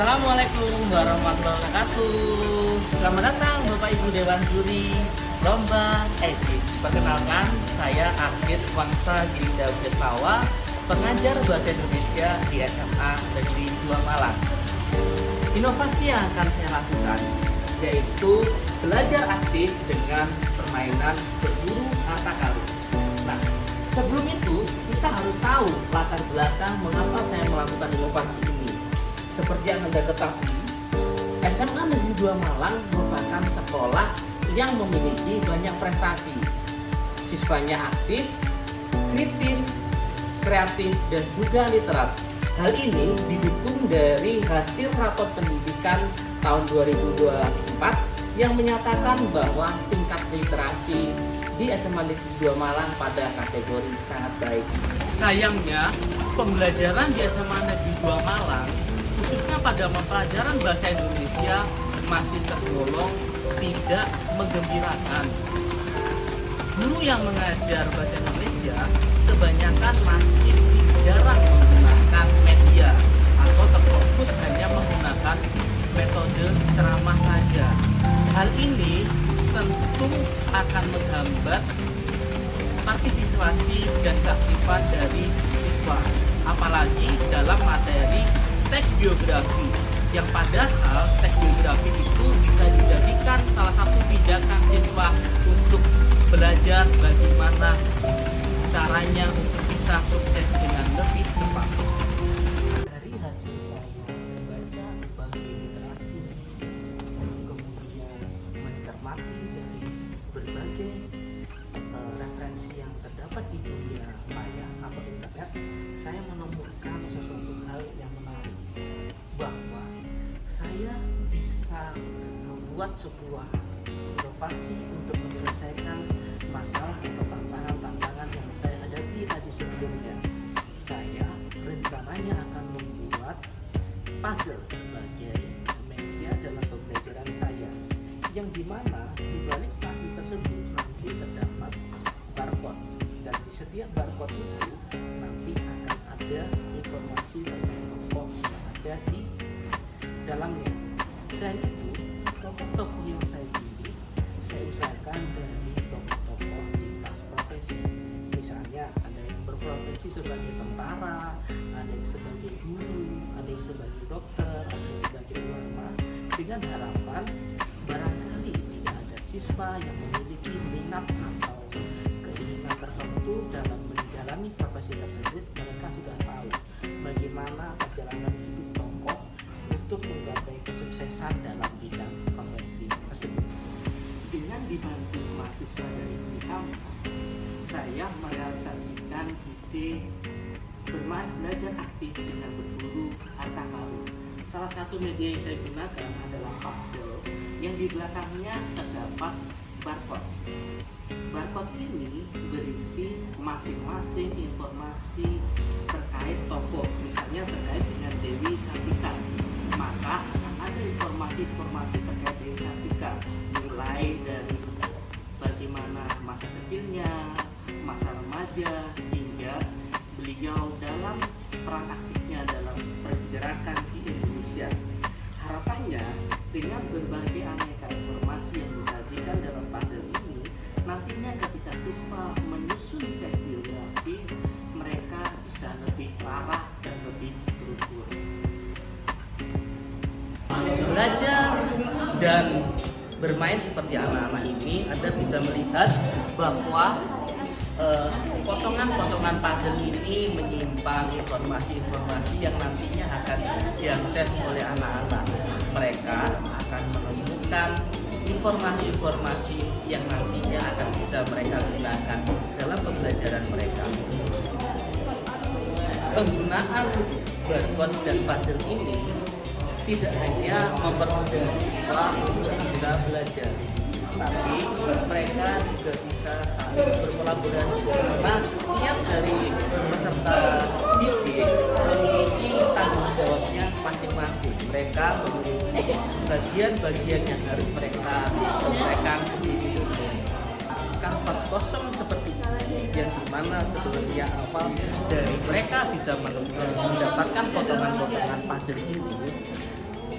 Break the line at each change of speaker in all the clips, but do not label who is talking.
Assalamualaikum warahmatullahi wabarakatuh. Selamat datang Bapak Ibu Dewan Juri Lomba Etis. Perkenalkan, saya Asgid Wangsa Girinda Wisatawa, pengajar Bahasa Indonesia di SMA Negeri 2 Malang. Inovasi yang akan saya lakukan yaitu belajar aktif dengan permainan berburu harta karun. Nah, sebelum itu kita harus tahu latar belakang mengapa saya melakukan inovasi ini. Seperti yang Anda ketahui, SMA Negeri 2 Malang merupakan sekolah yang memiliki banyak prestasi. Siswanya aktif, kritis, kreatif, dan juga literat. Hal ini didukung dari hasil rapot pendidikan tahun 2024 yang menyatakan bahwa tingkat literasi di SMA Negeri 2 Malang pada kategori sangat baik. Sayangnya, pembelajaran di SMA Negeri 2 Malang khususnya pada pembelajaran bahasa Indonesia masih tergolong tidak menggembirakan. Guru yang mengajar bahasa Indonesia kebanyakan masih jarang menggunakan media atau terfokus hanya menggunakan metode ceramah saja. Hal ini tentu akan menghambat partisipasi dan keaktifan dari siswa, apalagi dalam materi teks biografi, yang padahal teks biografi itu bisa dijadikan salah satu pijakan siswa untuk belajar bagaimana caranya untuk bisa sukses dengan lebih cepat. Dari hasil saya membaca berbagai literasi, kemudian mencermati dari berbagai referensi yang terdapat di dunia maya atau internet, saya menemukan sesuatu hal yang menarik, bahwa saya bisa membuat sebuah inovasi untuk menyelesaikan masalah atau tantangan-tantangan yang saya hadapi tadi sebelumnya. Saya rencananya akan membuat puzzle sebagai media dalam pembelajaran saya, yang dimana di balik puzzle tersebut nanti terdapat barcode, dan di setiap barcode itu nanti akan ada informasi tentang tokoh yang ada di dalamnya. Selain itu, tokoh-tokoh yang saya pilih, saya usahakan dari tokoh-tokoh lintas profesi. Misalnya ada yang berprofesi sebagai tentara, ada yang sebagai guru, ada yang sebagai dokter, ada yang sebagai ulama, dengan harapan barangkali jika ada siswa yang memiliki minat atau keinginan tertentu dalam menjalani profesi tersebut, mereka sudah tahu bagaimana perjalanan hidup tokoh untuk menggapai kesuksesan dalam bidang profesi tersebut. Dengan dibantu mahasiswa dari UNIHAM, saya merealisasikan ide belajar aktif dengan berburu harta karun. Salah satu media yang saya gunakan adalah puzzle yang di belakangnya terdapat barcode. Barcode ini berisi masing-masing informasi terkait tokoh, misalnya terkait dengan Dewi Sartika, maka akan ada informasi-informasi terkait Dewi Sartika, mulai dari bagaimana masa kecilnya, masa remaja, hingga beliau dalam peran aktifnya dalam pergerakan di Indonesia. Harapannya dengan berbagai aneka informasi yang disajikan dalam puzzle ini, nantinya ketika siswa menyusun teks biografi, mereka bisa lebih terarah dan lebih terukur. Belajar dan bermain seperti anak-anak ini, Anda bisa melihat bahwa potongan-potongan puzzle ini menyimpan informasi-informasi yang nantinya akan diakses oleh anak-anak. Mereka akan menemukan informasi-informasi yang nantinya akan bisa mereka gunakan dalam pembelajaran mereka. Penggunaan barcode dan puzzle ini tidak hanya mempermudah siswa untuk bisa belajar, tapi mereka juga bisa saling berkolaborasi, karena setiap dari peserta didik memiliki tanggung jawabnya masing-masing. Mereka memiliki bagian-bagian yang harus mereka selesaikan sendiri. Kanvas kosong seperti ini, yang dimana sebelumnya awal dari mereka bisa mendapatkan potongan-potongan puzzle ini,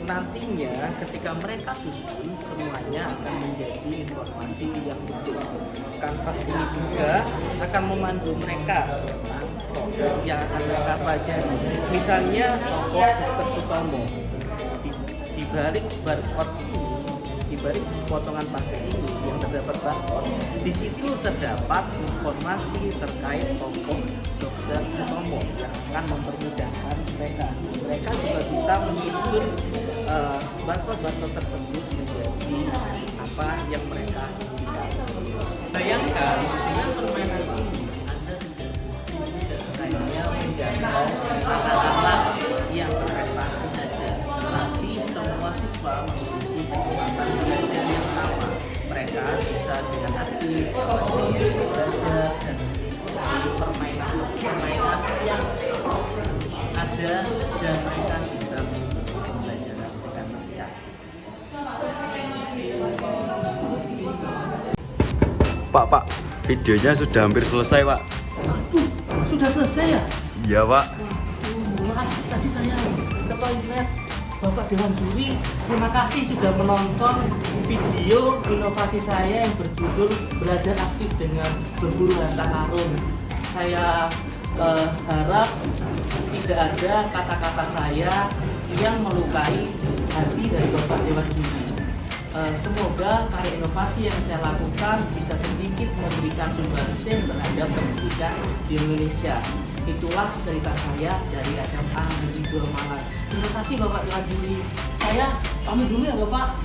nantinya ketika mereka susun semuanya akan menjadi informasi yang betul. Kanvas ini juga akan memandu mereka tentang topik yang akan mereka pelajari. Misalnya tokoh Dr. Sutomo. Di balik barcode ini, di balik potongan pasir ini yang terdapat barcode, di situ terdapat informasi terkait tokoh Dr. Sutomo yang akan mempermudahkan mereka. Mereka juga bisa menyusun barcode-barcode tersebut menjadi apa yang mereka inginkan. Bayangkan dengan permainan ini Anda tidak hanya menjangkau anak-anak yang berprestasi saja, tapi semua siswa memiliki kesempatan belajar yang sama. Mereka bisa dengan aktif belajar dan mengikuti permainan yang ada dan mereka bisa mengikuti pembelajaran dengan mudah.
Pak, videonya sudah hampir selesai, Pak.
Aduh, sudah selesai ya?
Iya, Pak.
Maaf, tadi saya ke toilet. Bapak Dewan Juri, terima kasih sudah menonton video inovasi saya yang berjudul Belajar Aktif dengan Berburu Harta Karun. Saya harap tidak ada kata-kata saya yang melukai hati dari Bapak Dewan Juri. Semoga karya inovasi yang saya lakukan bisa sedikit memberikan sumbangsi terhadap pendidikan di Indonesia. Itulah cerita saya dari SMA Negeri 2 Malang. Terima kasih Bapak Dewan Juri. Saya pamit dulu ya Bapak.